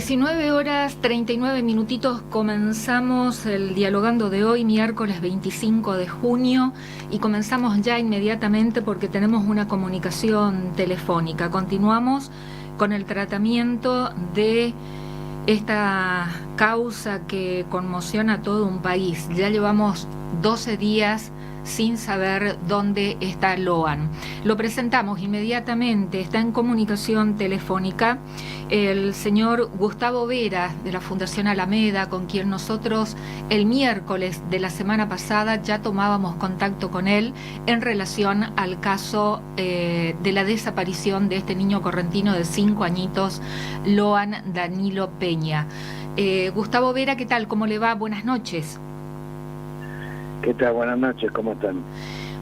19 horas 39 minutitos comenzamos el Dialogando de hoy, miércoles 25 de junio, y comenzamos ya inmediatamente porque tenemos una comunicación telefónica. Continuamos con el tratamiento de esta causa que conmociona a todo un país. Ya llevamos 12 días sin saber dónde está Loan. Lo presentamos inmediatamente, está en comunicación telefónica el señor Gustavo Vera de la Fundación Alameda, con quien nosotros el miércoles de la semana pasada ya tomábamos contacto con él en relación al caso de la desaparición de este niño correntino de 5 añitos, Loan Danilo Peña. Gustavo Vera, ¿qué tal? ¿Cómo le va? Buenas noches. ¿Qué tal? Buenas noches, ¿cómo están?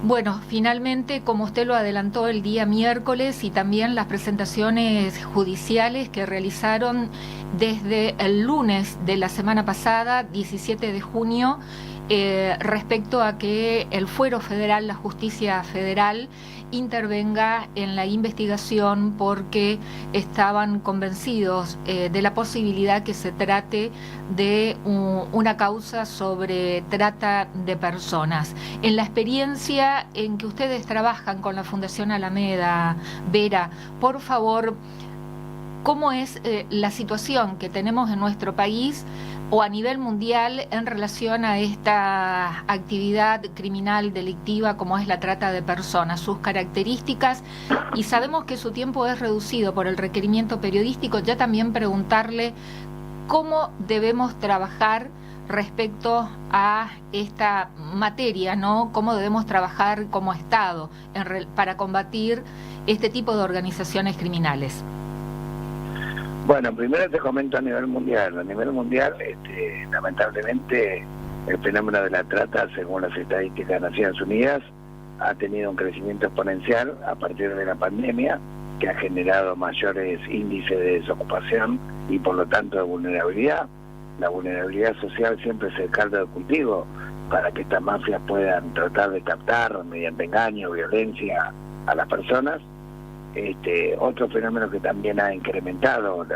Bueno, finalmente, como usted lo adelantó el día miércoles, y también las presentaciones judiciales que realizaron desde el lunes de la semana pasada, 17 de junio, respecto a que el Fuero Federal, la Justicia Federal, intervenga en la investigación porque estaban convencidos de la posibilidad que se trate de una causa sobre trata de personas. En la experiencia en que ustedes trabajan con la Fundación Alameda, Vera, por favor, ¿cómo es la situación que tenemos en nuestro país o a nivel mundial en relación a esta actividad criminal delictiva como es la trata de personas, sus características? Y sabemos que su tiempo es reducido por el requerimiento periodístico, ya también preguntarle cómo debemos trabajar respecto a esta materia, ¿no? Cómo debemos trabajar como Estado para combatir este tipo de organizaciones criminales. Bueno, primero te comento a nivel mundial. A nivel mundial, lamentablemente, el fenómeno de la trata, según las estadísticas de Naciones Unidas, ha tenido un crecimiento exponencial a partir de la pandemia, que ha generado mayores índices de desocupación y, por lo tanto, de vulnerabilidad. La vulnerabilidad social siempre es el caldo de cultivo para que estas mafias puedan tratar de captar, mediante engaño, violencia, a las personas. Otro fenómeno que también ha incrementado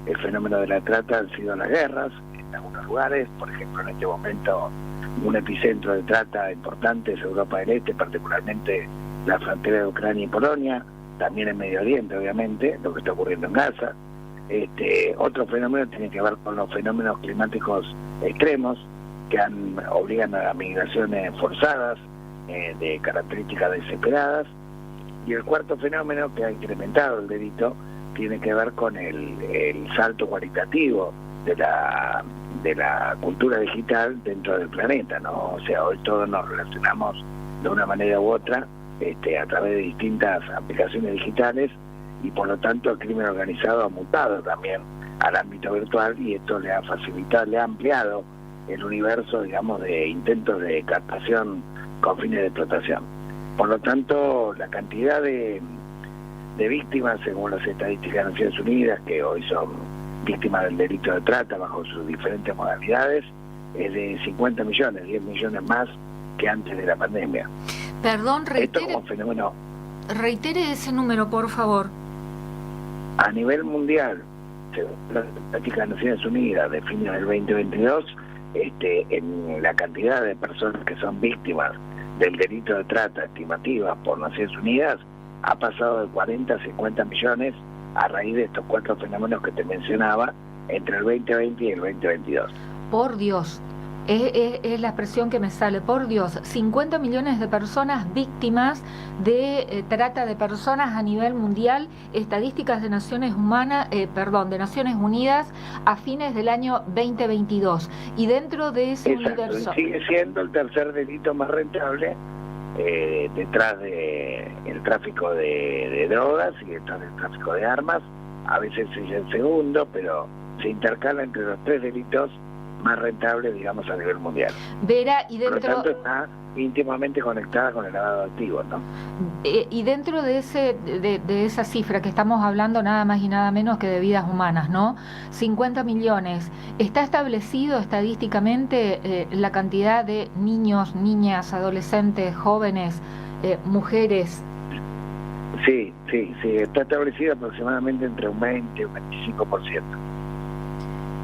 el fenómeno de la trata han sido las guerras en algunos lugares. Por ejemplo, en este momento un epicentro de trata importante es Europa del Este, particularmente la frontera de Ucrania y Polonia, también en Medio Oriente, obviamente, lo que está ocurriendo en Gaza. Otro fenómeno tiene que ver con los fenómenos climáticos extremos que obligan a migraciones forzadas de características desesperadas. Y el cuarto fenómeno que ha incrementado el delito tiene que ver con el salto cualitativo de la cultura digital dentro del planeta, ¿no? O sea, hoy todos nos relacionamos de una manera u otra a través de distintas aplicaciones digitales, y por lo tanto el crimen organizado ha mutado también al ámbito virtual, y esto le ha facilitado, le ha ampliado el universo, digamos, de intentos de captación con fines de explotación. Por lo tanto, la cantidad de víctimas, según las estadísticas de Naciones Unidas, que hoy son víctimas del delito de trata bajo sus diferentes modalidades, es de 50 millones, 10 millones más que antes de la pandemia. Perdón, Esto como fenómeno. Reitere ese número, por favor. A nivel mundial, según las estadísticas de Naciones Unidas de fines del 2022, en la cantidad de personas que son víctimas del delito de trata estimativa por Naciones Unidas ha pasado de 40 a 50 millones a raíz de estos 4 fenómenos que te mencionaba entre el 2020 y el 2022. Por Dios, es la expresión que me sale, por Dios, 50 millones de personas víctimas de trata de personas a nivel mundial, estadísticas de Naciones Unidas a fines del año 2022. Y dentro de ese universo... Sigue siendo el tercer delito más rentable detrás de el tráfico de drogas y detrás del tráfico de armas. A veces es el segundo, pero se intercala entre los 3 delitos más rentable, digamos, a nivel mundial. Vera, y dentro... Por lo tanto, está íntimamente conectada con el lavado de activos, ¿no? Y dentro de esa cifra que estamos hablando, nada más y nada menos que de vidas humanas, ¿no? 50 millones. ¿Está establecido estadísticamente la cantidad de niños, niñas, adolescentes, jóvenes, mujeres? Sí, está establecido aproximadamente entre un 20 y un 25%.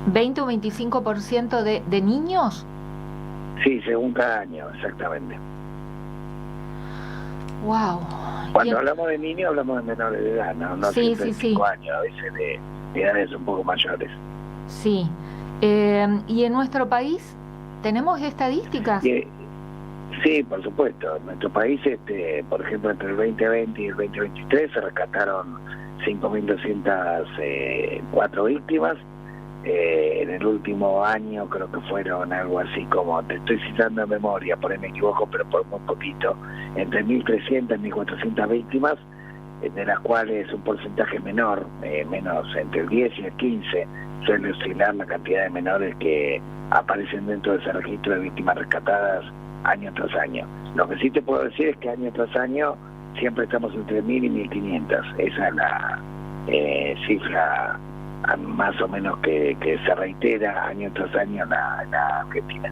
¿20 o 25% de niños? Sí, según cada año, exactamente. Wow. Cuando hablamos de niños, hablamos de menores de edad, no Sí, siempre de 5 años, a veces de edades un poco mayores. Sí. ¿Y en nuestro país tenemos estadísticas? Sí, por supuesto. En nuestro país, por ejemplo, entre el 2020 y el 2023 se rescataron 5.204 víctimas. En el último año creo que fueron algo así como, te estoy citando de memoria, por ahí me equivoco, pero por muy poquito, entre 1.300 y 1.400 víctimas, de las cuales un porcentaje menor, menos entre el 10 y el 15, suele oscilar la cantidad de menores que aparecen dentro de ese registro de víctimas rescatadas año tras año. Lo que sí te puedo decir es que año tras año siempre estamos entre 1.000 y 1.500. Esa es la cifra más o menos que se reitera año tras año en la Argentina.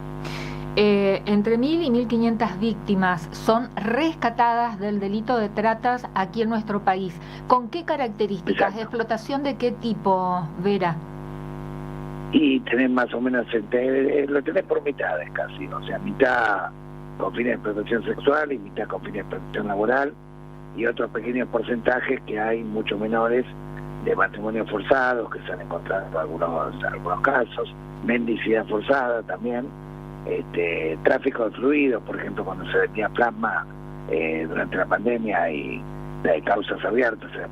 Entre 1.000 y 1.500 víctimas son rescatadas del delito de tratas aquí en nuestro país. ¿Con qué características? Exacto. ¿De explotación de qué tipo, Vera? Y tenés más o menos, lo tenés por mitades casi, o sea, mitad con fines de explotación sexual y mitad con fines de explotación laboral, y otros pequeños porcentajes que hay mucho menores de matrimonios forzados, que se han encontrado algunos casos, mendicidad forzada también, tráfico de fluidos, por ejemplo, cuando se vendía plasma durante la pandemia y hay causas abiertas en el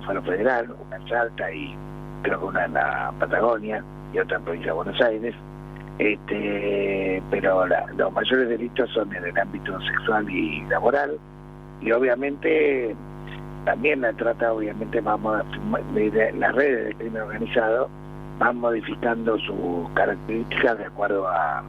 Fuero Federal, una en Salta y creo que una en la Patagonia y otra en provincia de Buenos Aires, pero los mayores delitos son en el ámbito sexual y laboral, y obviamente también la trata, obviamente las redes de crimen organizado van modificando sus características de acuerdo a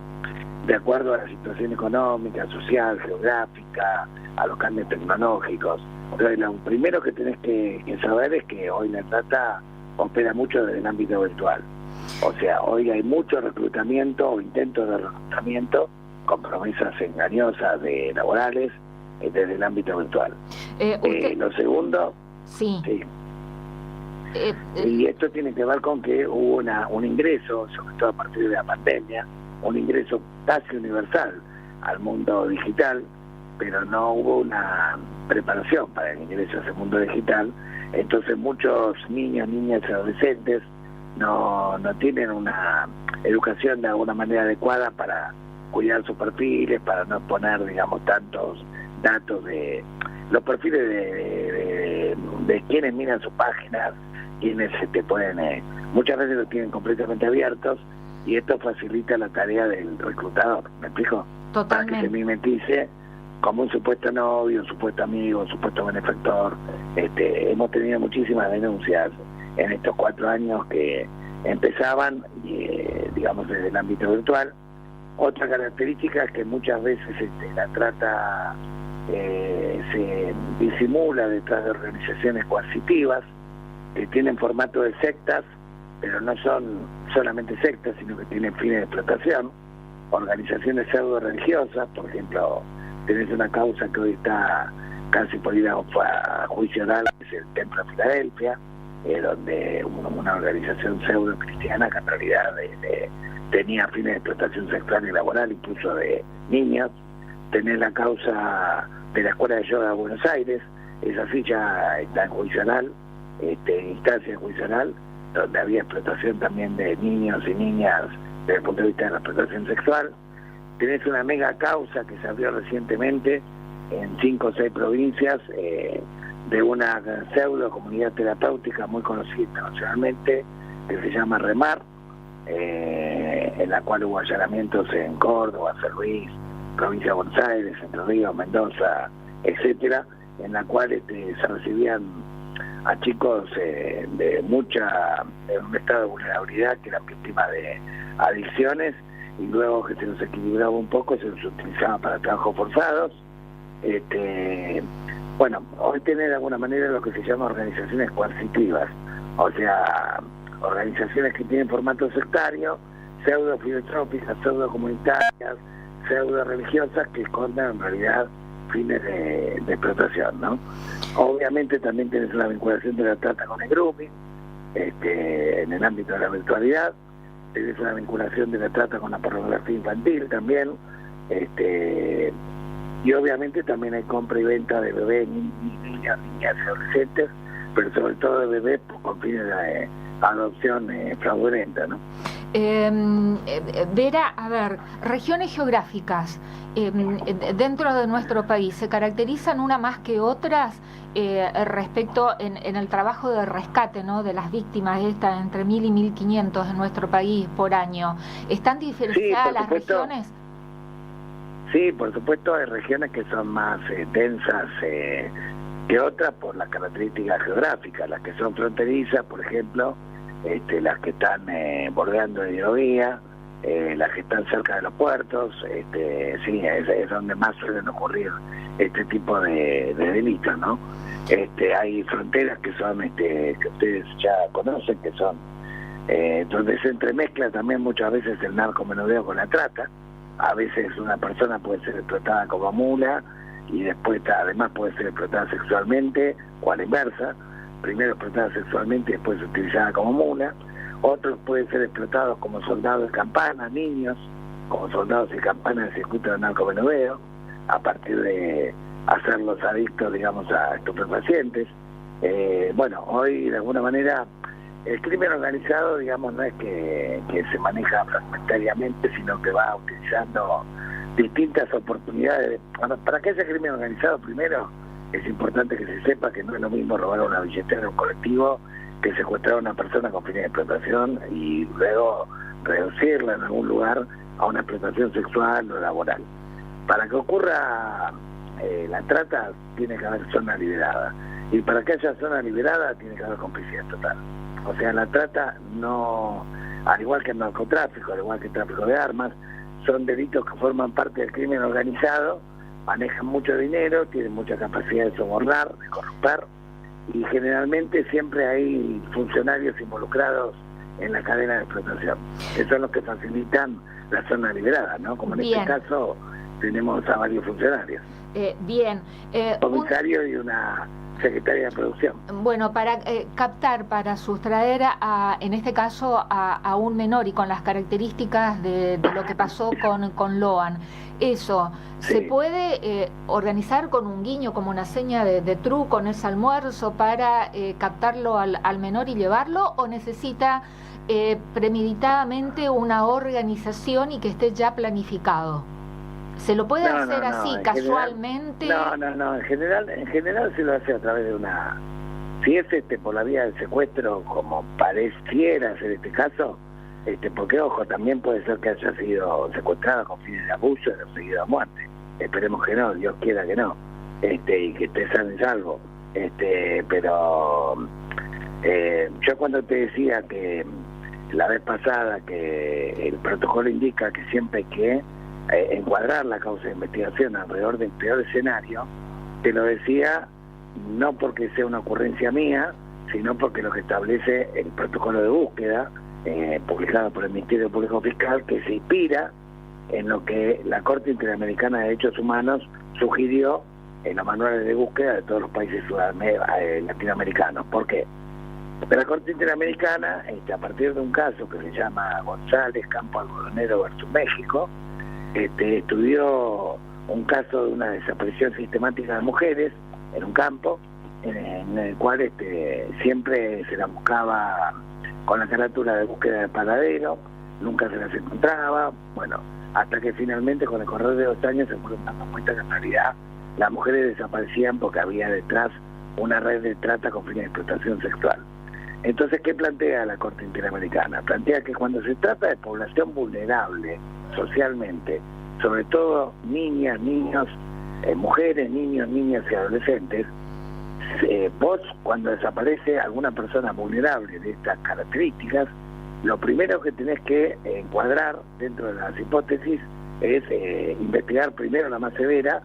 la situación económica, social, geográfica, a los cambios tecnológicos. Entonces, lo primero que tenés que saber es que hoy la trata opera mucho desde el ámbito virtual. O sea, hoy hay mucho reclutamiento o intentos de reclutamiento con promesas engañosas de laborales desde el ámbito virtual. Lo segundo, sí. Y esto tiene que ver con que hubo un ingreso, sobre todo a partir de la pandemia, un ingreso casi universal al mundo digital, pero no hubo una preparación para el ingreso a ese mundo digital. Entonces muchos niños, niñas y adolescentes no tienen una educación de alguna manera adecuada para cuidar sus perfiles, para no poner, digamos, tantos datos de los perfiles de quienes miran sus páginas, quienes muchas veces los tienen completamente abiertos, y esto facilita la tarea del reclutador, ¿me explico? Totalmente. Para que se mimetice como un supuesto novio, un supuesto amigo, un supuesto benefactor. Hemos tenido muchísimas denuncias en estos 4 años que empezaban, digamos, desde el ámbito virtual. Otra característica es que muchas veces la trata se disimula detrás de organizaciones coercitivas que tienen formato de sectas, pero no son solamente sectas, sino que tienen fines de explotación. Organizaciones pseudo religiosas, por ejemplo, tenés una causa que hoy está casi por ir a juicio oral, que es el Templo de Filadelfia, donde una organización pseudo cristiana que en realidad tenía fines de explotación sexual y laboral, incluso de niños. Tenés la causa de la Escuela de Yoga de Buenos Aires, esa sí ya está en juicio oral, instancia de juicio oral, donde había explotación también de niños y niñas desde el punto de vista de la explotación sexual. Tenés una mega causa que se abrió recientemente en 5 o 6 provincias de una pseudo comunidad terapéutica muy conocida internacionalmente, que se llama REMAR, en la cual hubo allanamientos en Córdoba, San Luis, provincia de Buenos Aires, Entre Ríos, Mendoza, etcétera, en la cual se recibían a chicos en un estado de vulnerabilidad, que eran víctimas de adicciones, y luego que se los equilibraba un poco, se los utilizaba para trabajos forzados. Bueno, hoy tiene de alguna manera lo que se llama organizaciones coercitivas, o sea, organizaciones que tienen formato sectario, pseudo filantrópicas, pseudo comunitarias, pseudo religiosas, que esconden en realidad fines de explotación, ¿no? Obviamente también tienes una vinculación de la trata con el grooming, en el ámbito de la virtualidad, tenés una vinculación de la trata con la pornografía infantil también, y obviamente también hay compra y venta de bebés, niñas y adolescentes, pero sobre todo de bebés con fines de adopción fraudulenta, ¿no? Vera, a ver, regiones geográficas dentro de nuestro país, ¿se caracterizan una más que otras respecto en el trabajo de rescate, ¿no?, de las víctimas entre 1.000 y 1.500 en nuestro país por año? ¿Están diferenciadas las regiones? Sí, por supuesto hay regiones que son más densas que otras por las características geográficas, las que son fronterizas, por ejemplo, las que están bordeando el hidrovía, las que están cerca de los puertos, sí, es donde más suelen ocurrir este tipo de delitos, ¿no? Hay fronteras que son, que ustedes ya conocen, que son donde se entremezcla también muchas veces el narcomenudeo con la trata. A veces una persona puede ser explotada como mula y después además puede ser explotada sexualmente o a la inversa, primero explotada sexualmente y después utilizada como mula. Otros pueden ser explotados como soldados de campana, niños, como soldados de campana del circuito del narcomenudeo, a partir de hacerlos adictos, digamos, a estupefacientes. Bueno, hoy de alguna manera el crimen organizado, digamos, no es que se maneja fragmentariamente, sino que va utilizando distintas oportunidades. Para que haya crimen organizado, primero es importante que se sepa que no es lo mismo robar una billetera en un colectivo que secuestrar a una persona con fines de explotación y luego reducirla en algún lugar a una explotación sexual o laboral. Para que ocurra la trata tiene que haber zona liberada, y para que haya zona liberada tiene que haber complicidad total. O sea, la trata no, al igual que el narcotráfico, al igual que el tráfico de armas, son delitos que forman parte del crimen organizado, manejan mucho dinero, tienen mucha capacidad de sobornar, de corromper, y generalmente siempre hay funcionarios involucrados en la cadena de explotación, que son los que facilitan la zona liberada, ¿no? Como en este caso tenemos a varios funcionarios. Bien. Comisario y una secretaria de producción. Bueno, para captar, para sustraer en este caso a un menor y con las características de lo que pasó con Loan, eso, sí. ¿Se puede organizar con un guiño, como una seña de truco en ese almuerzo para captarlo al menor y llevarlo, o necesita premeditadamente una organización y que esté ya planificado? ¿Se lo puede hacer así, casualmente? No, en general se lo hace a través de una... Si es por la vía del secuestro, como pareciera ser este caso, porque ojo, también puede ser que haya sido secuestrada con fines de abuso y conseguido a muerte. Esperemos que no, Dios quiera que no, y que esté sano y salvo. Pero yo cuando te decía que la vez pasada que el protocolo indica que siempre hay que encuadrar la causa de investigación alrededor del peor escenario, te lo decía no porque sea una ocurrencia mía, sino porque lo que establece el protocolo de búsqueda publicado por el Ministerio Público Fiscal, que se inspira en lo que la Corte Interamericana de Derechos Humanos sugirió en los manuales de búsqueda de todos los países latinoamericanos. ¿Por qué? La Corte Interamericana, a partir de un caso que se llama González Campo Algodonero versus México, estudió un caso de una desaparición sistemática de mujeres en un campo, en el cual siempre se la buscaba con la carátula de búsqueda de paradero, nunca se las encontraba, bueno, hasta que finalmente con el correr de 2 años se fueron dando cuenta que en realidad las mujeres desaparecían porque había detrás una red de trata con fines de explotación sexual. Entonces, ¿qué plantea la Corte Interamericana? Plantea que cuando se trata de población vulnerable socialmente, sobre todo niñas, niños, mujeres, niños, niñas y adolescentes, vos cuando desaparece alguna persona vulnerable de estas características, lo primero que tenés que encuadrar dentro de las hipótesis es investigar primero la más severa,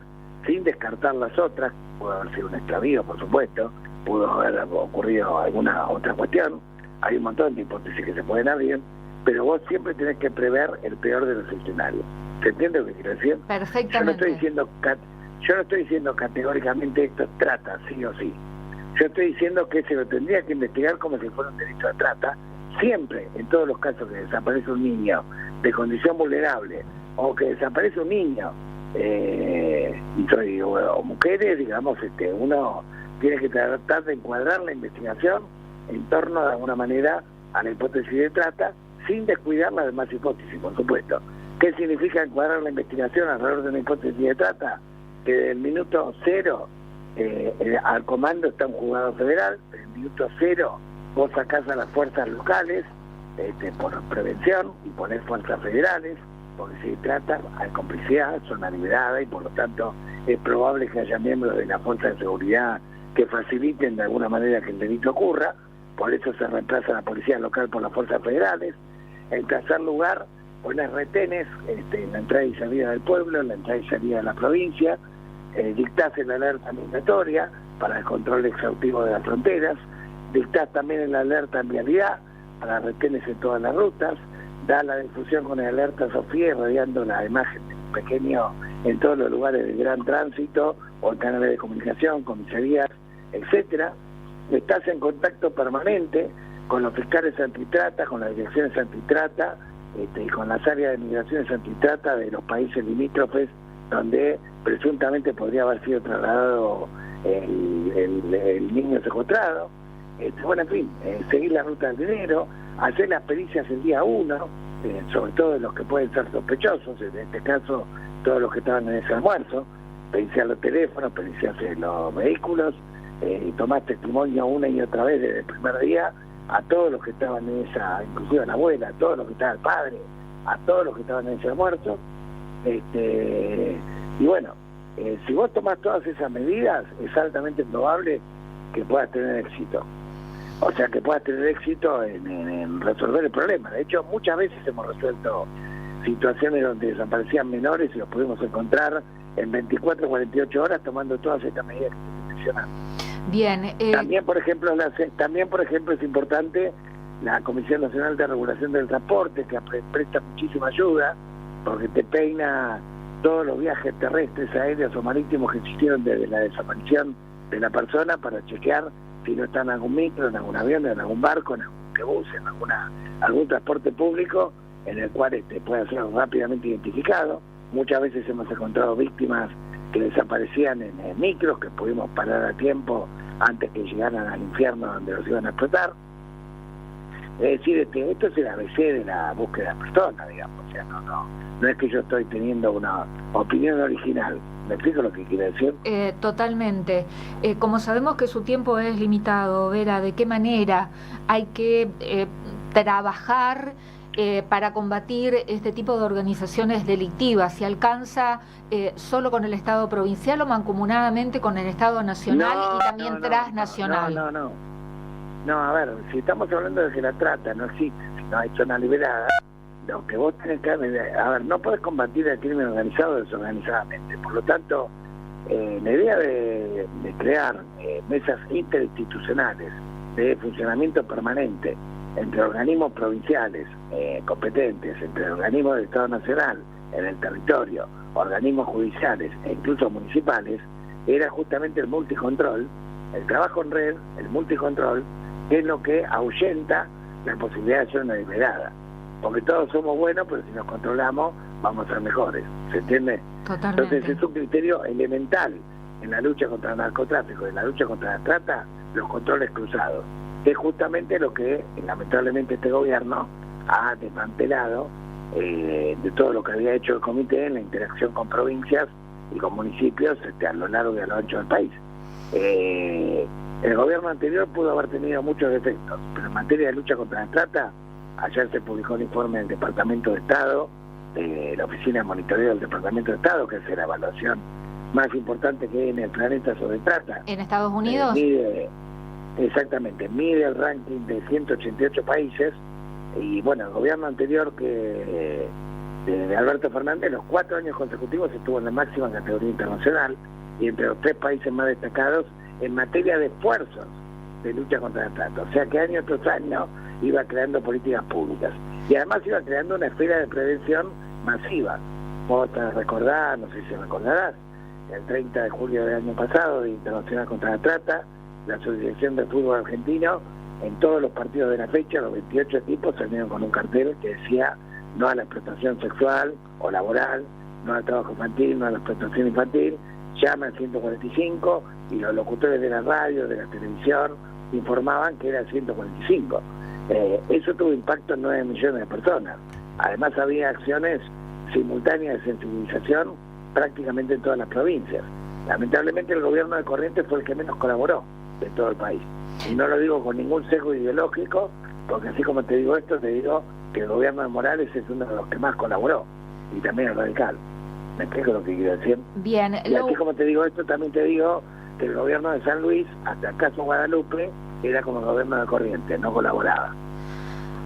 sin descartar las otras. Pudo haber sido un extravío, por supuesto, pudo haber ocurrido alguna otra cuestión, hay un montón de hipótesis que se pueden abrir, pero vos siempre tenés que prever el peor de los escenarios. ¿Se entiende lo que quiero decir? Perfectamente. Yo no estoy diciendo categóricamente esto es trata, sí o sí. Yo estoy diciendo que se lo tendría que investigar como si fuera un delito de trata, siempre, en todos los casos que desaparece un niño de condición vulnerable o que desaparece un niño o mujeres, digamos, uno tiene que tratar de encuadrar la investigación en torno, de alguna manera, a la hipótesis de trata, sin descuidar las demás hipótesis, por supuesto. ¿Qué significa encuadrar la investigación alrededor de una hipótesis de trata? Que desde el minuto cero al comando está un juzgado federal, desde el minuto cero vos sacás a las fuerzas locales por prevención y poner fuerzas federales, porque si se trata, hay complicidad, son liberadas y por lo tanto es probable que haya miembros de la fuerza de seguridad que faciliten de alguna manera que el delito ocurra, por eso se reemplaza la policía local por las fuerzas federales. En tercer lugar, poner retenes en la entrada y salida del pueblo, en la entrada y salida de la provincia, dictás la alerta migratoria para el control exhaustivo de las fronteras, dictás también la alerta en vialidad para retenes en todas las rutas, da la difusión con el alerta Sofía, rodeando la imagen pequeño en todos los lugares de gran tránsito o en canales de comunicación, comisarías, etcétera. Estás en contacto permanente con los fiscales antitrata, con las direcciones antitrata y con las áreas de migraciones antitrata de los países limítrofes donde presuntamente podría haber sido trasladado el niño secuestrado. Bueno, en fin, seguir la ruta del dinero, hacer las pericias el día 1, sobre todo de los que pueden ser sospechosos, en este caso todos los que estaban en ese almuerzo, periciar los teléfonos, periciar los vehículos, y tomar testimonio una y otra vez desde el primer día a todos los que estaban en esa, inclusive a la abuela, a todos los que estaba el padre, a todos los que estaban en ese almuerzo. Y bueno, si vos tomás todas esas medidas, es altamente probable que puedas tener éxito. O sea, que puedas tener éxito en resolver el problema. De hecho, muchas veces hemos resuelto situaciones donde desaparecían menores y los pudimos encontrar en 24 o 48 horas tomando todas estas medidas que estoy mencionando. Bien. También, por ejemplo, es importante la Comisión Nacional de Regulación del Transporte, que presta muchísima ayuda, porque te peina todos los viajes terrestres, aéreos o marítimos que existieron desde la desaparición de la persona para chequear si no está en algún micro, en algún avión, en algún barco, en algún bus, en algún transporte público en el cual pueda ser rápidamente identificado. Muchas veces hemos encontrado víctimas que desaparecían en micros, que pudimos parar a tiempo antes que llegaran al infierno donde los iban a explotar. Es decir, esto es el ABC de la búsqueda de personas, digamos. O sea, no es que yo estoy teniendo una opinión original. ¿Me explico lo que quiere decir? Totalmente. Como sabemos que su tiempo es limitado, Vera, ¿de qué manera hay que trabajar para combatir este tipo de organizaciones delictivas? ¿Se alcanza solo con el Estado provincial o mancomunadamente con el Estado nacional y también transnacional? No, a ver, si estamos hablando de que la trata no existe, si no hay zona liberada, lo que vos tenés que... A ver, no podés combatir el crimen organizado desorganizadamente. Por lo tanto, la idea de crear mesas interinstitucionales de funcionamiento permanente entre organismos provinciales competentes, entre organismos del Estado Nacional en el territorio, organismos judiciales e incluso municipales, era justamente el multicontrol, el trabajo en red, el multicontrol, que es lo que ahuyenta la posibilidad de hacer una liberada. Porque todos somos buenos, pero si nos controlamos vamos a ser mejores, ¿se entiende? Totalmente. Entonces es un criterio elemental en la lucha contra el narcotráfico, en la lucha contra la trata, los controles cruzados, que es justamente lo que lamentablemente este gobierno ha desmantelado de todo lo que había hecho el comité en la interacción con provincias y con municipios a lo largo y a lo ancho del país. El gobierno anterior pudo haber tenido muchos defectos, pero en materia de lucha contra la trata, ayer se publicó el informe del Departamento de Estado, de la Oficina de Monitoreo del Departamento de Estado, que es la evaluación más importante que hay en el planeta sobre trata. ¿En Estados Unidos? Mide el ranking de 188 países, y bueno, el gobierno anterior de Alberto Fernández, los 4 años consecutivos estuvo en la máxima categoría internacional, y entre los 3 países más destacados en materia de esfuerzos de lucha contra la trata. O sea que año tras año iba creando políticas públicas y además iba creando una esfera de prevención masiva. Vos te recordás, no sé si recordarás, el 30 de julio del año pasado, Día Internacional contra la Trata, la Asociación de Fútbol Argentino en todos los partidos de la fecha, los 28 equipos salieron con un cartel que decía no a la explotación sexual o laboral, no al trabajo infantil, no a la explotación infantil, llama al 145 y los locutores de la radio, de la televisión, informaban que era el 145. Eso tuvo impacto en 9 millones de personas. Además había acciones simultáneas de sensibilización prácticamente en todas las provincias. Lamentablemente el gobierno de Corrientes fue el que menos colaboró de todo el país. Y no lo digo con ningún sesgo ideológico, porque así como te digo esto, te digo que el gobierno de Morales es uno de los que más colaboró, y también el radical. ¿Me explico lo que quiero decir? Bien. Y así como te digo esto, también te digo que el gobierno de San Luis, hasta el caso Guadalupe, era como el gobierno de Corrientes, no colaboraba.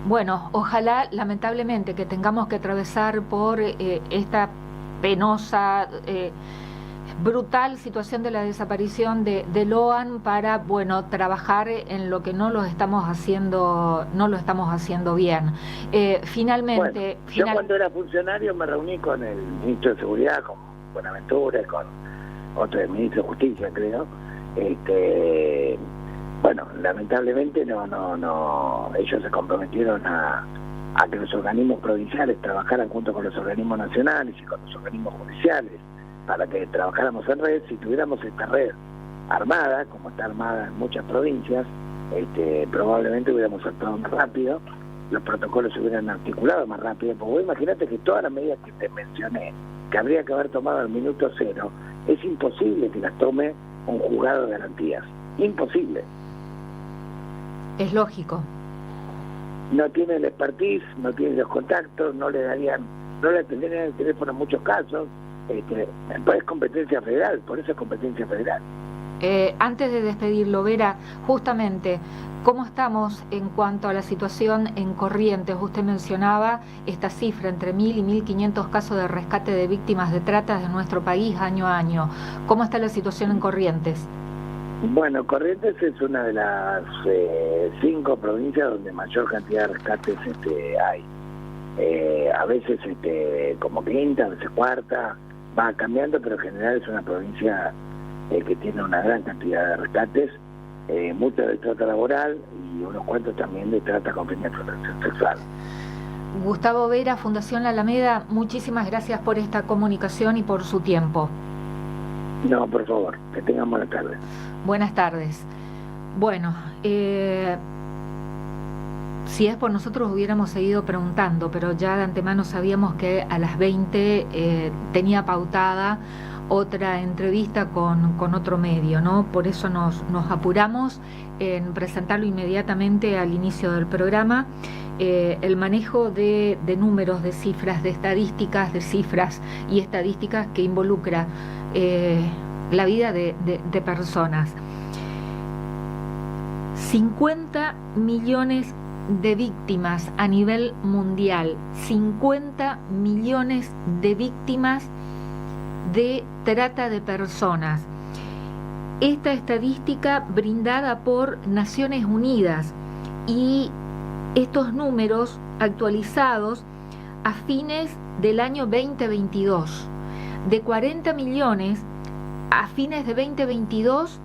Bueno, ojalá, lamentablemente, que tengamos que atravesar por esta penosa, brutal situación de la desaparición de Loan para, bueno, trabajar en lo que no lo estamos haciendo bien. Finalmente... Bueno, yo cuando era funcionario me reuní con el ministro de Seguridad, con Buenaventura, con otro ministro de Justicia, creo. Bueno, lamentablemente no ellos se comprometieron a que los organismos provinciales trabajaran junto con los organismos nacionales y con los organismos judiciales para que trabajáramos en red. Si tuviéramos esta red armada, como está armada en muchas provincias, probablemente hubiéramos actuado más rápido, los protocolos se hubieran articulado más rápido, porque vos imagínate que todas las medidas que te mencioné, que habría que haber tomado al minuto cero, es imposible que las tome un juzgado de garantías, imposible. Es lógico. No tiene el expertise, no tiene los contactos, no le tendrían el teléfono en muchos casos. Es competencia federal, por eso es competencia federal. Antes de despedirlo, Vera, justamente, ¿cómo estamos en cuanto a la situación en Corrientes? Usted mencionaba esta cifra, entre 1.000 y 1.500 casos de rescate de víctimas de trata de nuestro país año a año. ¿Cómo está la situación en Corrientes? Bueno, Corrientes es una de las 5 provincias donde mayor cantidad de rescates hay. A veces como quinta, a veces cuarta, va cambiando, pero en general es una provincia que tiene una gran cantidad de rescates, mucho de trata laboral y unos cuantos también de trata con fines de explotación sexual. Gustavo Vera, Fundación La Alameda, muchísimas gracias por esta comunicación y por su tiempo. No, por favor, que tengan buenas tardes. Buenas tardes. Bueno, si es por nosotros hubiéramos seguido preguntando, pero ya de antemano sabíamos que a las 20 tenía pautada otra entrevista con otro medio, ¿no? Por eso nos apuramos en presentarlo inmediatamente al inicio del programa. El manejo de números, de cifras, de cifras y estadísticas que involucra la vida de personas. 50 millones de víctimas a nivel mundial, 50 millones de víctimas de trata de personas. Esta estadística brindada por Naciones Unidas y estos números actualizados a fines del año 2022. De 40 millones a fines de 2022,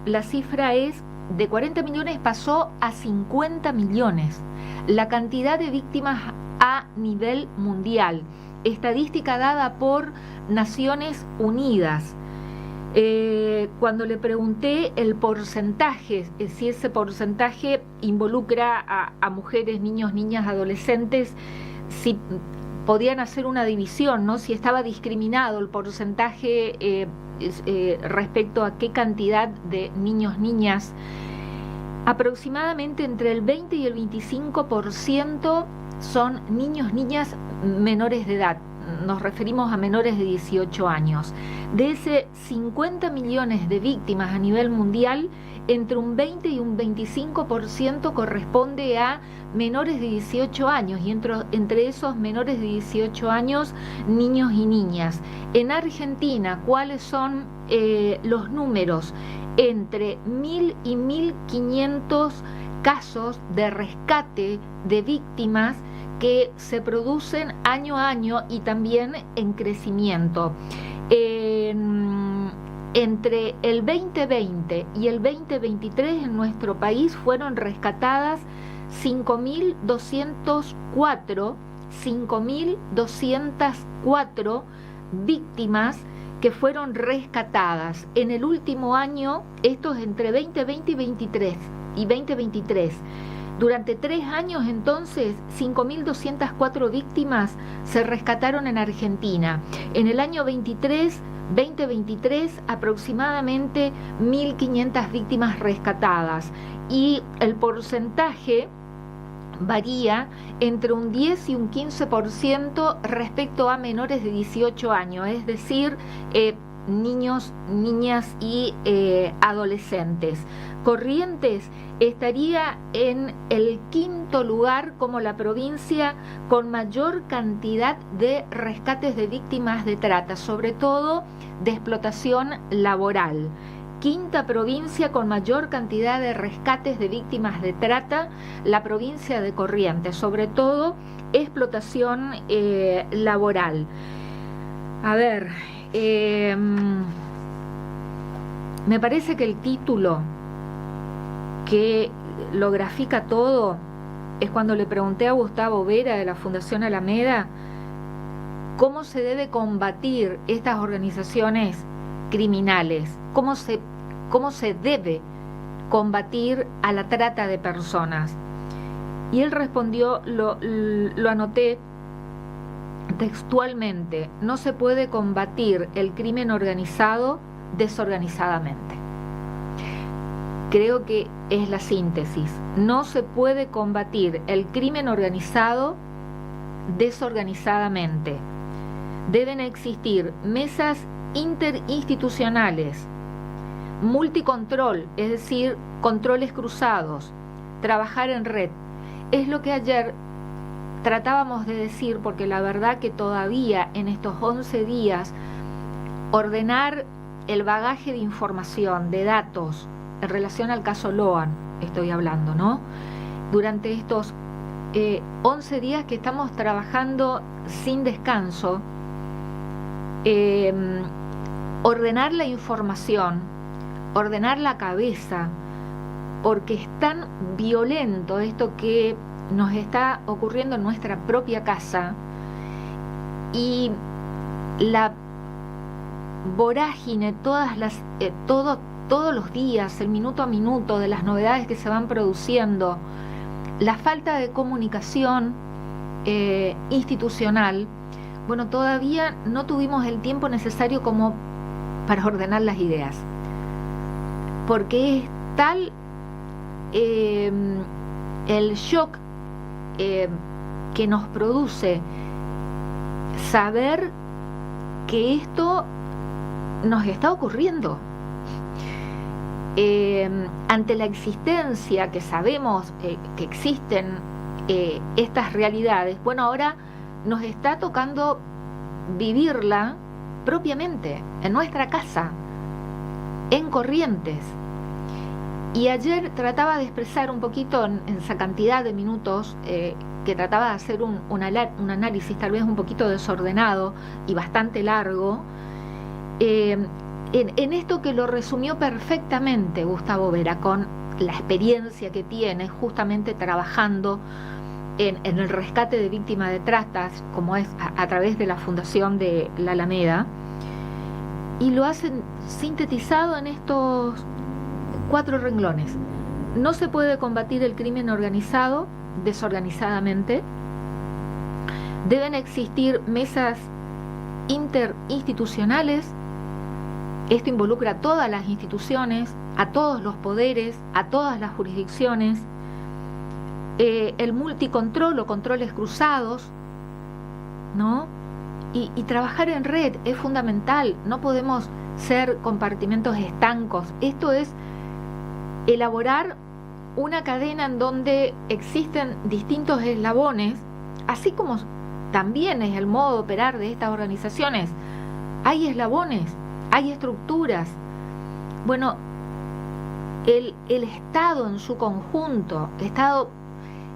la cifra es de 40 millones pasó a 50 millones. La cantidad de víctimas a nivel mundial. Estadística dada por Naciones Unidas. Cuando le pregunté el porcentaje, si ese porcentaje involucra a mujeres, niños, niñas, adolescentes, si podían hacer una división, ¿no? Si estaba discriminado el porcentaje respecto a qué cantidad de niños, niñas. Aproximadamente entre el 20 y el 25% son niños, niñas menores de edad. Nos referimos a menores de 18 años. De ese 50 millones de víctimas a nivel mundial, entre un 20 y un 25% corresponde a menores de 18 años y entre esos menores de 18 años, niños y niñas. En Argentina, ¿cuáles son los números? Entre 1.000 y 1.500 casos de rescate de víctimas que se producen año a año y también en crecimiento. entre el 2020 y el 2023 en nuestro país fueron rescatadas 5.204 víctimas que fueron rescatadas. En el último año, esto es entre 2020 y 2023. Durante 3 años, entonces, 5.204 víctimas se rescataron en Argentina. En el año 2023, aproximadamente 1.500 víctimas rescatadas. Y el porcentaje varía entre un 10 y un 15% respecto a menores de 18 años, es decir, niños, niñas y adolescentes. Corrientes estaría en el 5º lugar como la provincia con mayor cantidad de rescates de víctimas de trata, sobre todo de explotación laboral. 5ª provincia con mayor cantidad de rescates de víctimas de trata, la provincia de Corrientes, sobre todo explotación laboral. A ver, me parece que el título que lo grafica todo es cuando le pregunté a Gustavo Vera de la Fundación Alameda cómo se debe combatir estas organizaciones criminales, cómo se debe combatir a la trata de personas. Y él respondió, lo anoté textualmente: no se puede combatir el crimen organizado desorganizadamente. Creo que es la síntesis. No se puede combatir el crimen organizado desorganizadamente. Deben existir mesas interinstitucionales, multicontrol, es decir, controles cruzados, trabajar en red. Es lo que ayer tratábamos de decir, porque la verdad que todavía en estos 11 días ordenar el bagaje de información, de datos, en relación al caso Loan, estoy hablando, ¿no? Durante estos 11 días que estamos trabajando sin descanso, ordenar la información, ordenar la cabeza, porque es tan violento esto que nos está ocurriendo en nuestra propia casa, y la vorágine, todos los días, el minuto a minuto de las novedades que se van produciendo, la falta de comunicación institucional. Bueno, todavía no tuvimos el tiempo necesario como para ordenar las ideas, porque es tal el shock que nos produce saber que esto nos está ocurriendo. Ante la existencia que sabemos que existen estas realidades, bueno, ahora nos está tocando vivirla propiamente en nuestra casa, en Corrientes. Y ayer trataba de expresar un poquito en esa cantidad de minutos que trataba de hacer un análisis tal vez un poquito desordenado y bastante largo, en esto que lo resumió perfectamente Gustavo Vera, con la experiencia que tiene justamente trabajando en el rescate de víctimas de tratas, como es a través de la Fundación de la Alameda, y lo hacen sintetizado en estos 4 renglones. No se puede combatir el crimen organizado desorganizadamente. Deben existir mesas interinstitucionales. Esto involucra a todas las instituciones, a todos los poderes, a todas las jurisdicciones. El multicontrol o controles cruzados, ¿no? Y trabajar en red es fundamental. No podemos ser compartimentos estancos. Esto es elaborar una cadena en donde existen distintos eslabones, así como también es el modo de operar de estas organizaciones. Hay eslabones, hay estructuras. Bueno, el Estado en su conjunto,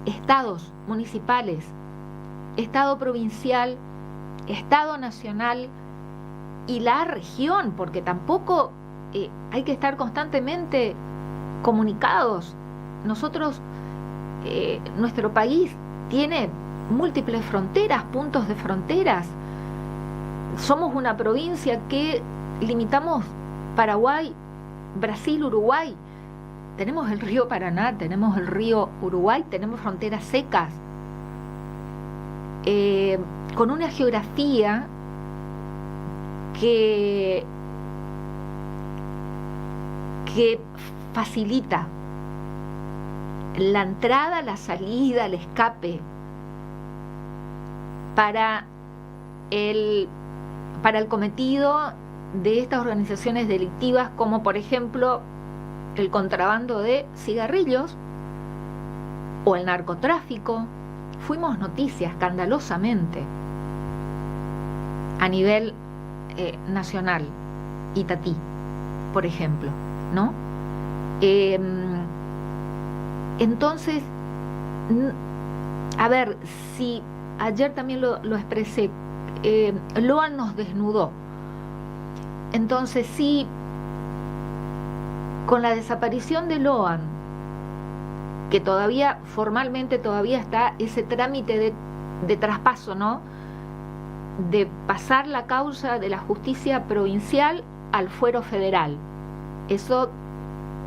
estados municipales, Estado provincial, Estado nacional y la región, porque tampoco hay que estar constantemente comunicados. Nosotros, nuestro país tiene múltiples fronteras, puntos de fronteras. Somos una provincia que limitamos Paraguay, Brasil, Uruguay. Tenemos el río Paraná, tenemos el río Uruguay, tenemos fronteras secas, con una geografía que facilita la entrada, la salida, el escape para el cometido de estas organizaciones delictivas, como por ejemplo el contrabando de cigarrillos o el narcotráfico. Fuimos noticia escandalosamente a nivel nacional, Itatí, por ejemplo, ¿no? Entonces, a ver, si ayer también lo expresé, Loan nos desnudó. Entonces, sí, con la desaparición de Loan, que todavía formalmente todavía está ese trámite de traspaso, ¿no? De pasar la causa de la justicia provincial al fuero federal. Eso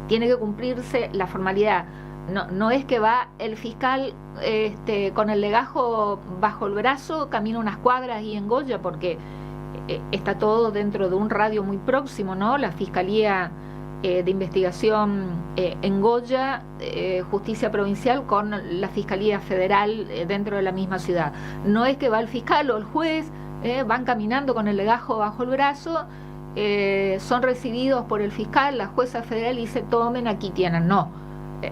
tiene que cumplirse la formalidad. No es que va el fiscal con el legajo bajo el brazo, camina unas cuadras y en Goya, porque está todo dentro de un radio muy próximo, ¿no? La Fiscalía de Investigación en Goya, Justicia Provincial con la Fiscalía Federal dentro de la misma ciudad. No es que va el fiscal o el juez, van caminando con el legajo bajo el brazo, son recibidos por el fiscal, la jueza federal y dice, tomen, aquí tienen. No,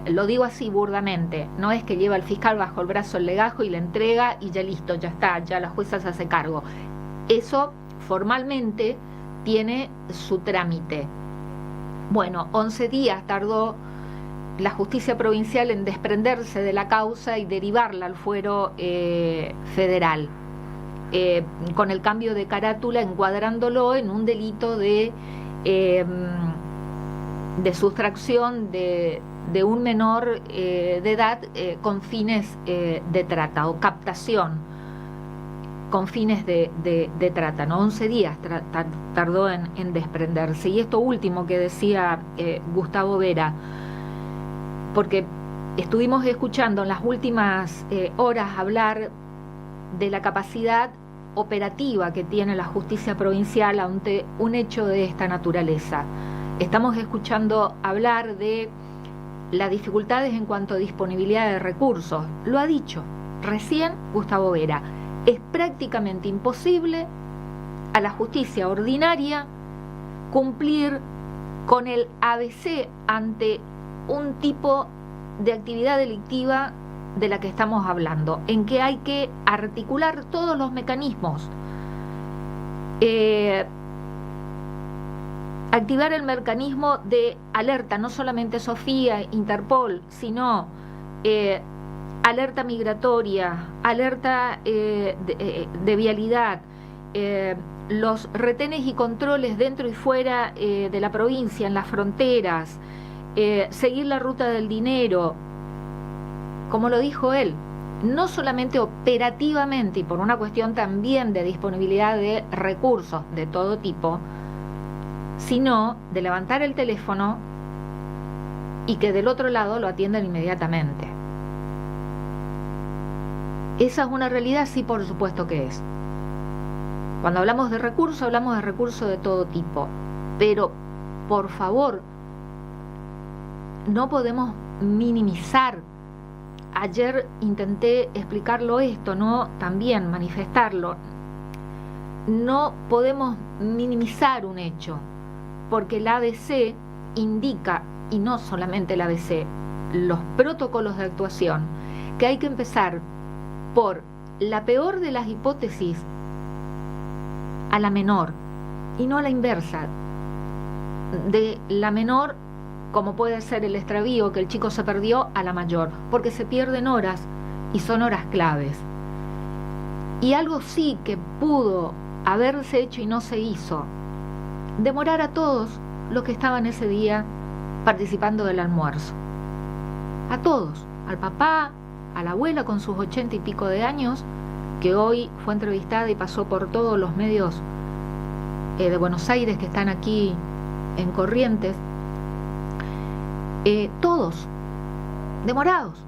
lo digo así burdamente, no es que lleva el fiscal bajo el brazo el legajo y le entrega y ya listo, ya está, ya la jueza se hace cargo. Eso formalmente tiene su trámite. Bueno, 11 días tardó la justicia provincial en desprenderse de la causa y derivarla al fuero federal, con el cambio de carátula, encuadrándolo en un delito de sustracción de un menor de edad con fines de trata, o captación con fines de trata, ¿no? 11 días tardó en desprenderse. Y esto último que decía Gustavo Vera, porque estuvimos escuchando en las últimas horas hablar de la capacidad operativa que tiene la justicia provincial ante un hecho de esta naturaleza. Estamos escuchando hablar de las dificultades en cuanto a disponibilidad de recursos. Lo ha dicho recién Gustavo Vera. Es prácticamente imposible a la justicia ordinaria cumplir con el ABC ante un tipo de actividad delictiva de la que estamos hablando, en que hay que articular todos los mecanismos, activar el mecanismo de alerta, no solamente Sofía, Interpol, sino alerta migratoria, alerta de vialidad, los retenes y controles dentro y fuera de la provincia, en las fronteras, seguir la ruta del dinero, como lo dijo él, no solamente operativamente y por una cuestión también de disponibilidad de recursos de todo tipo, sino de levantar el teléfono y que del otro lado lo atiendan inmediatamente. ¿Esa es una realidad? Sí, por supuesto que es. Cuando hablamos de recursos de todo tipo. Pero, por favor, no podemos minimizar. Ayer intenté explicarlo esto, ¿no? También manifestarlo. No podemos minimizar un hecho, porque el ABC indica, y no solamente el ABC, los protocolos de actuación, que hay que empezar por la peor de las hipótesis a la menor, y no a la inversa, de la menor, como puede ser el extravío, que el chico se perdió, a la mayor, porque se pierden horas y son horas claves. Y algo sí que pudo haberse hecho y no se hizo, demorar a todos los que estaban ese día participando del almuerzo. A todos, al papá, a la abuela con sus 80 y pico de años, que hoy fue entrevistada y pasó por todos los medios de Buenos Aires que están aquí en Corrientes, todos demorados.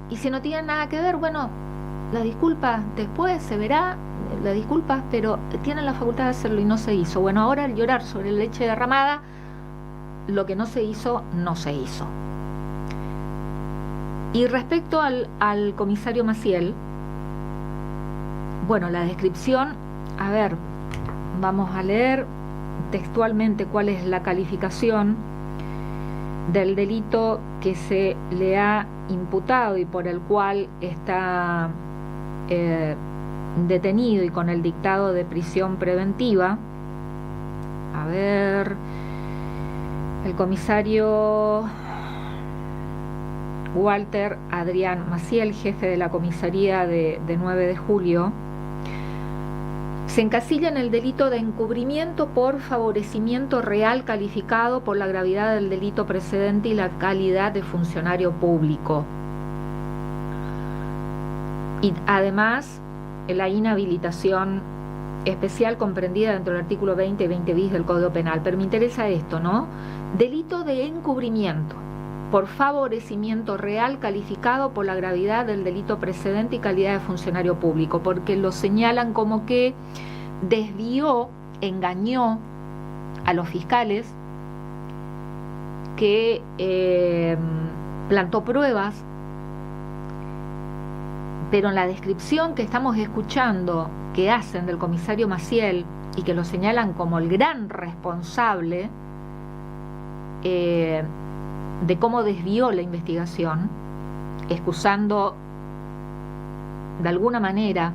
Y si no tienen nada que ver, bueno, la disculpa después se verá, la disculpa, pero tienen la facultad de hacerlo y no se hizo. Bueno, ahora al llorar sobre leche derramada, lo que no se hizo, no se hizo. Y respecto al comisario Maciel, bueno, la descripción, a ver, vamos a leer textualmente cuál es la calificación del delito que se le ha imputado y por el cual está detenido y con el dictado de prisión preventiva. A ver, el comisario Walter Adrián Maciel, jefe de la comisaría de 9 de julio, se encasilla en el delito de encubrimiento por favorecimiento real calificado por la gravedad del delito precedente y la calidad de funcionario público. Y además, la inhabilitación especial comprendida dentro del artículo 20 y 20 bis del Código Penal. Pero me interesa esto, ¿no? Delito de encubrimiento por favorecimiento real calificado por la gravedad del delito precedente y calidad de funcionario público, porque lo señalan como que desvió, engañó a los fiscales, que plantó pruebas, pero en la descripción que estamos escuchando que hacen del comisario Maciel y que lo señalan como el gran responsable de cómo desvió la investigación, excusando de alguna manera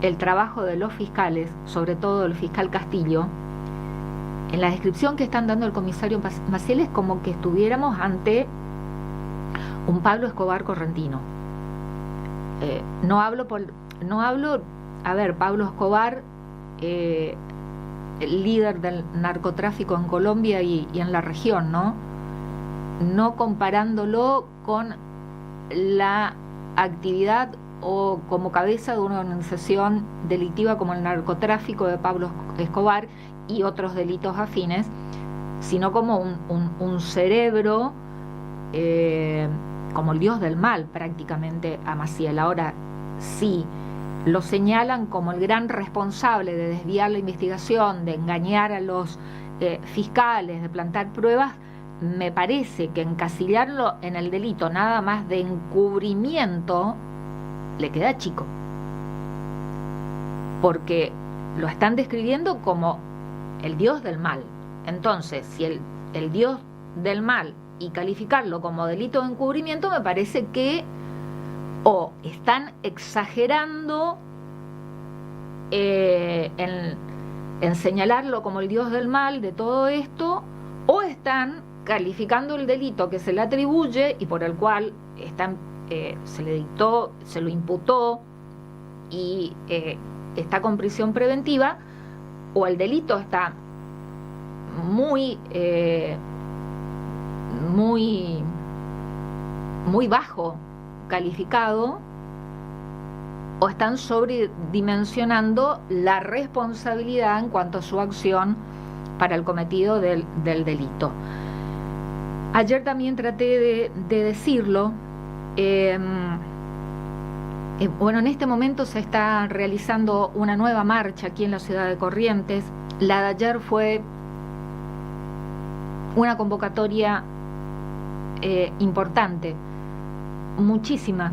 el trabajo de los fiscales, sobre todo el fiscal Castillo, en la descripción que están dando el comisario Maciel es como que estuviéramos ante un Pablo Escobar correntino. Pablo Escobar, el líder del narcotráfico en Colombia y en la región, no comparándolo con la actividad o como cabeza de una organización delictiva como el narcotráfico de Pablo Escobar y otros delitos afines, sino como un cerebro, como el dios del mal prácticamente a Maciel. Ahora sí, lo señalan como el gran responsable de desviar la investigación, de engañar a los fiscales, de plantar pruebas. Me parece que encasillarlo en el delito nada más de encubrimiento le queda chico, porque lo están describiendo como el dios del mal. Entonces, si el dios del mal y calificarlo como delito de encubrimiento, me parece que o están exagerando en señalarlo como el dios del mal de todo esto, o están calificando el delito que se le atribuye y por el cual se le dictó, se lo imputó y está con prisión preventiva, o el delito está muy bajo calificado, o están sobredimensionando la responsabilidad en cuanto a su acción para el cometido del delito. Ayer también traté de decirlo. Bueno, en este momento se está realizando una nueva marcha aquí en la ciudad de Corrientes. La de ayer fue una convocatoria importante. Muchísima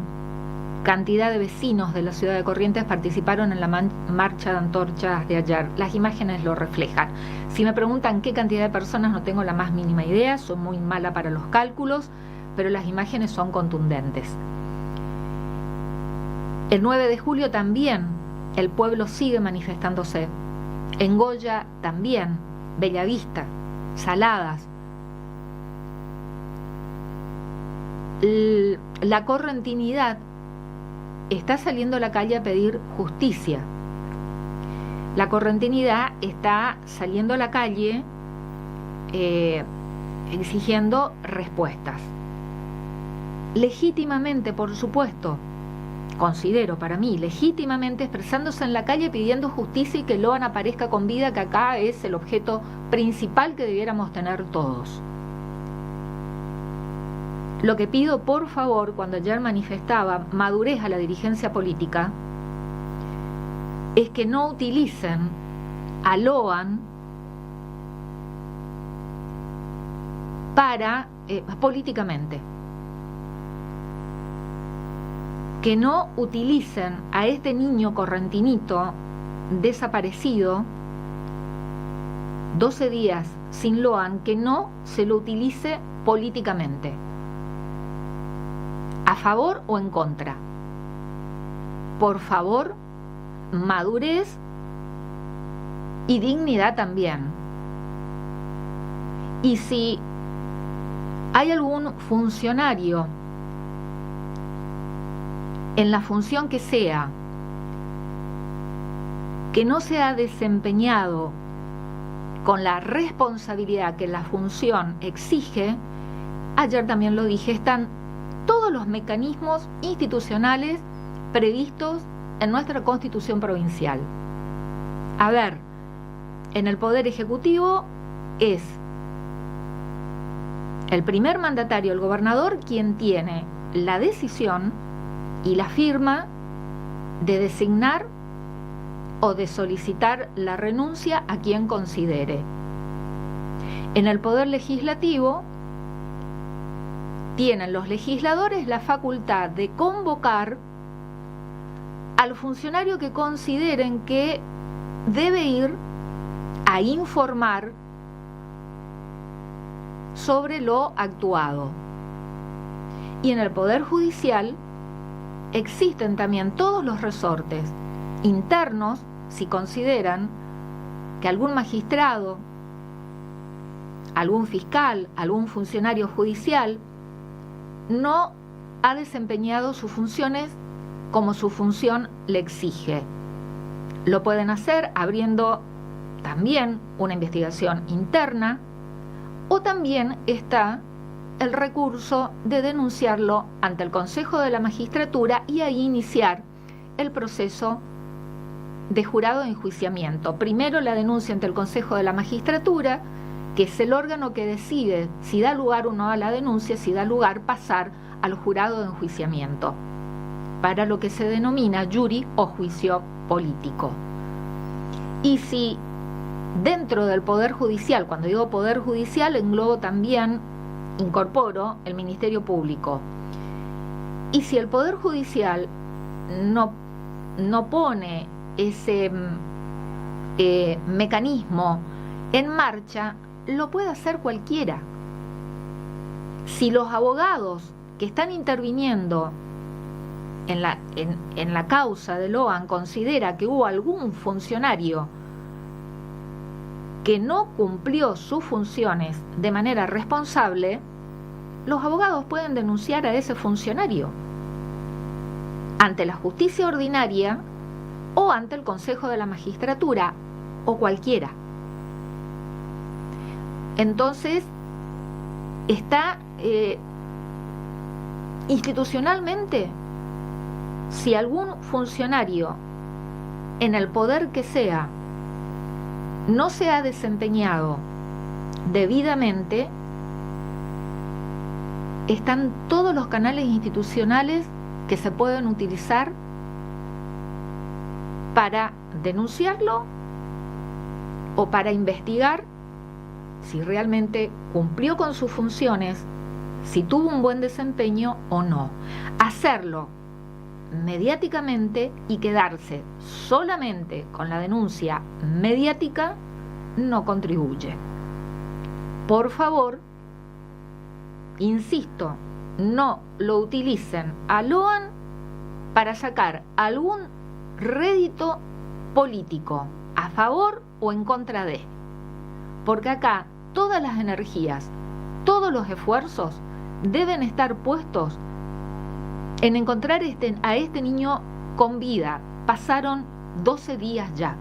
cantidad de vecinos de la ciudad de Corrientes participaron en la marcha de antorchas de ayer. Las imágenes lo reflejan. Si me preguntan qué cantidad de personas, no tengo la más mínima idea, soy muy mala para los cálculos, pero las imágenes son contundentes. El 9 de julio también el pueblo sigue manifestándose. En Goya también, Bellavista, Saladas. La correntinidad está saliendo a la calle a pedir justicia. La correntinidad está saliendo a la calle exigiendo respuestas. Legítimamente, por supuesto, considero para mí, legítimamente expresándose en la calle pidiendo justicia y que Loan aparezca con vida, que acá es el objeto principal que debiéramos tener todos. Lo que pido, por favor, cuando ayer manifestaba madurez a la dirigencia política, es que no utilicen a Loan para políticamente, que no utilicen a este niño correntinito desaparecido 12 días sin Loan, que no se lo utilice políticamente, a favor o en contra. Por favor, madurez y dignidad también. Y si hay algún funcionario en la función que sea que no se ha desempeñado con la responsabilidad que la función exige, ayer también lo dije, están todos los mecanismos institucionales previstos en nuestra Constitución provincial. A ver, en el Poder Ejecutivo es el primer mandatario, el gobernador, quien tiene la decisión y la firma de designar o de solicitar la renuncia a quien considere. En el Poder Legislativo tienen los legisladores la facultad de convocar al funcionario que consideren que debe ir a informar sobre lo actuado. Y en el Poder Judicial existen también todos los resortes internos, si consideran que algún magistrado, algún fiscal, algún funcionario judicial no ha desempeñado sus funciones como su función le exige. Lo pueden hacer abriendo también una investigación interna, o también está el recurso de denunciarlo ante el Consejo de la Magistratura y ahí iniciar el proceso de jurado de enjuiciamiento. Primero la denuncia ante el Consejo de la Magistratura, que es el órgano que decide si da lugar o no a la denuncia, si da lugar pasar al jurado de enjuiciamiento, para lo que se denomina jury o juicio político. Y si dentro del Poder Judicial, cuando digo Poder Judicial, englobo también, incorporo el Ministerio Público. Y si el Poder Judicial no pone ese mecanismo en marcha, lo puede hacer cualquiera. Si los abogados que están interviniendo en la causa de Loan considera que hubo algún funcionario que no cumplió sus funciones de manera responsable, los abogados pueden denunciar a ese funcionario ante la justicia ordinaria o ante el Consejo de la Magistratura o cualquiera. Entonces, está institucionalmente, si algún funcionario en el poder que sea no se ha desempeñado debidamente, están todos los canales institucionales que se pueden utilizar para denunciarlo o para investigar si realmente cumplió con sus funciones, si tuvo un buen desempeño o no. Hacerlo mediáticamente y quedarse solamente con la denuncia mediática no contribuye. Por favor, insisto, no lo utilicen a Loan para sacar algún rédito político a favor o en contra de, porque acá todas las energías, todos los esfuerzos deben estar puestos en encontrar a este niño con vida. Pasaron 12 días ya.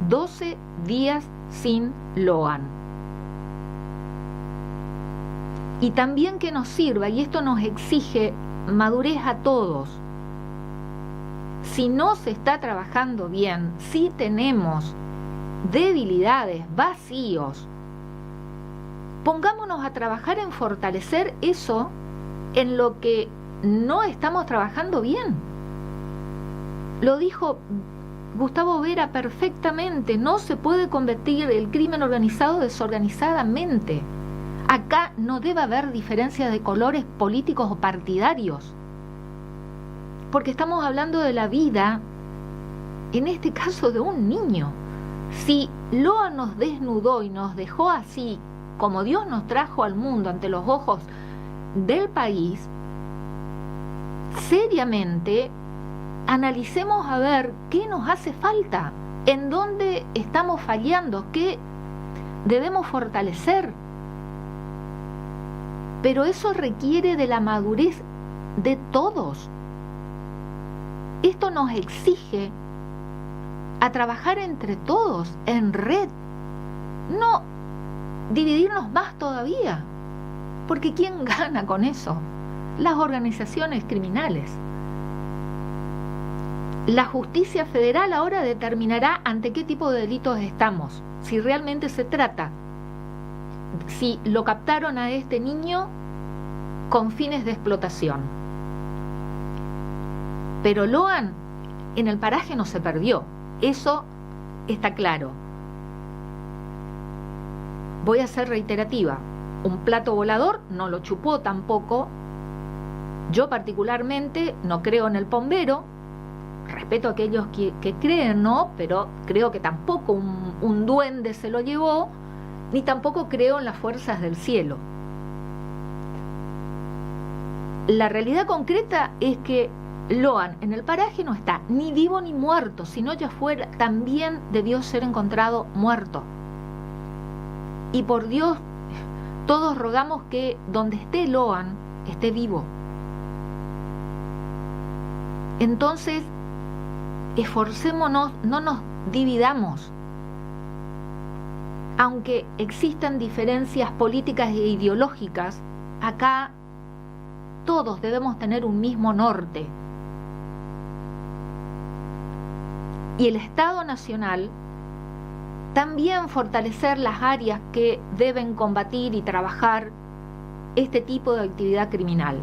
12 días sin Loan. Y también que nos sirva, y esto nos exige madurez a todos. Si no se está trabajando bien, si tenemos debilidades, vacíos, pongámonos a trabajar en fortalecer eso en lo que no estamos trabajando bien. Lo dijo Gustavo Vera perfectamente, no se puede combatir el crimen organizado desorganizadamente. Acá no debe haber diferencias de colores políticos o partidarios, porque estamos hablando de la vida, en este caso de un niño. Si Loan nos desnudó y nos dejó así, como Dios nos trajo al mundo ante los ojos del país, seriamente analicemos a ver qué nos hace falta, en dónde estamos fallando, qué debemos fortalecer. Pero eso requiere de la madurez de todos. Esto nos exige a trabajar entre todos, en red, no dividirnos más todavía, porque ¿quién gana con eso? Las organizaciones criminales. La justicia federal ahora determinará ante qué tipo de delitos estamos, si realmente se trata, si lo captaron a este niño con fines de explotación. Pero Loan en el paraje no se perdió, eso está claro. Voy a ser reiterativa, un plato volador no lo chupó tampoco. Yo particularmente no creo en el bombero, respeto a aquellos que creen, ¿no? Pero creo que tampoco un duende se lo llevó, ni tampoco creo en las fuerzas del cielo. La realidad concreta es que Loan en el paraje no está ni vivo ni muerto, sino ya fuera, también debió ser encontrado muerto. Y por Dios, todos rogamos que donde esté Loan, esté vivo. Entonces, esforcémonos, no nos dividamos. Aunque existan diferencias políticas e ideológicas, acá todos debemos tener un mismo norte. Y el Estado Nacional también fortalecer las áreas que deben combatir y trabajar este tipo de actividad criminal.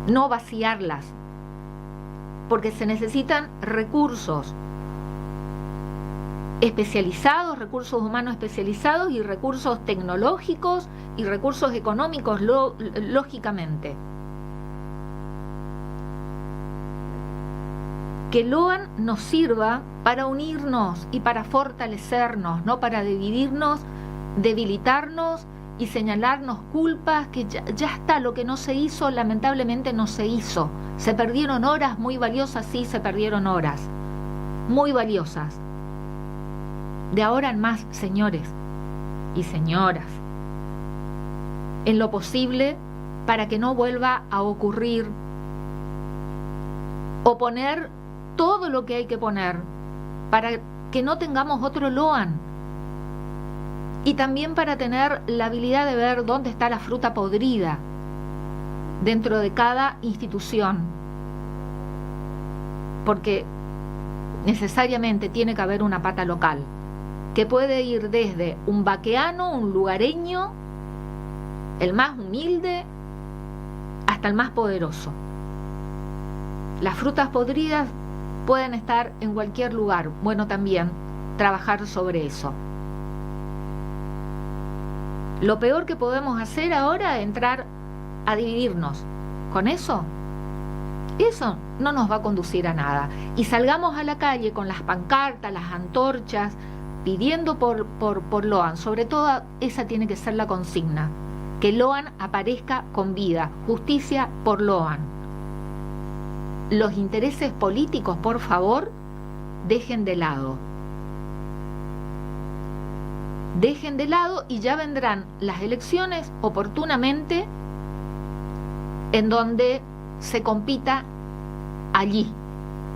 No vaciarlas, porque se necesitan recursos especializados, recursos humanos especializados y recursos tecnológicos y recursos económicos, lógicamente. Que Loan nos sirva para unirnos y para fortalecernos, no para dividirnos, debilitarnos y señalarnos culpas, que ya está, lo que no se hizo, lamentablemente no se hizo. Se perdieron horas muy valiosas, sí, se perdieron horas muy valiosas. De ahora en más, señores y señoras, en lo posible para que no vuelva a ocurrir, o poner todo lo que hay que poner para que no tengamos otro Loan, y también para tener la habilidad de ver dónde está la fruta podrida dentro de cada institución, porque necesariamente tiene que haber una pata local, que puede ir desde un vaqueano, un lugareño, el más humilde, hasta el más poderoso. Las frutas podridas pueden estar en cualquier lugar. Bueno, también trabajar sobre eso. Lo peor que podemos hacer ahora es entrar a dividirnos. Con eso no nos va a conducir a nada. Y salgamos a la calle con las pancartas, las antorchas, pidiendo por Loan. Sobre todo esa tiene que ser la consigna, que Loan aparezca con vida. Justicia por Loan. Los intereses políticos, por favor, dejen de lado. Dejen de lado y ya vendrán las elecciones oportunamente, en donde se compita allí,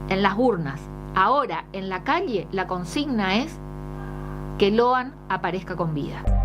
en las urnas. Ahora, en la calle, la consigna es que Loan aparezca con vida.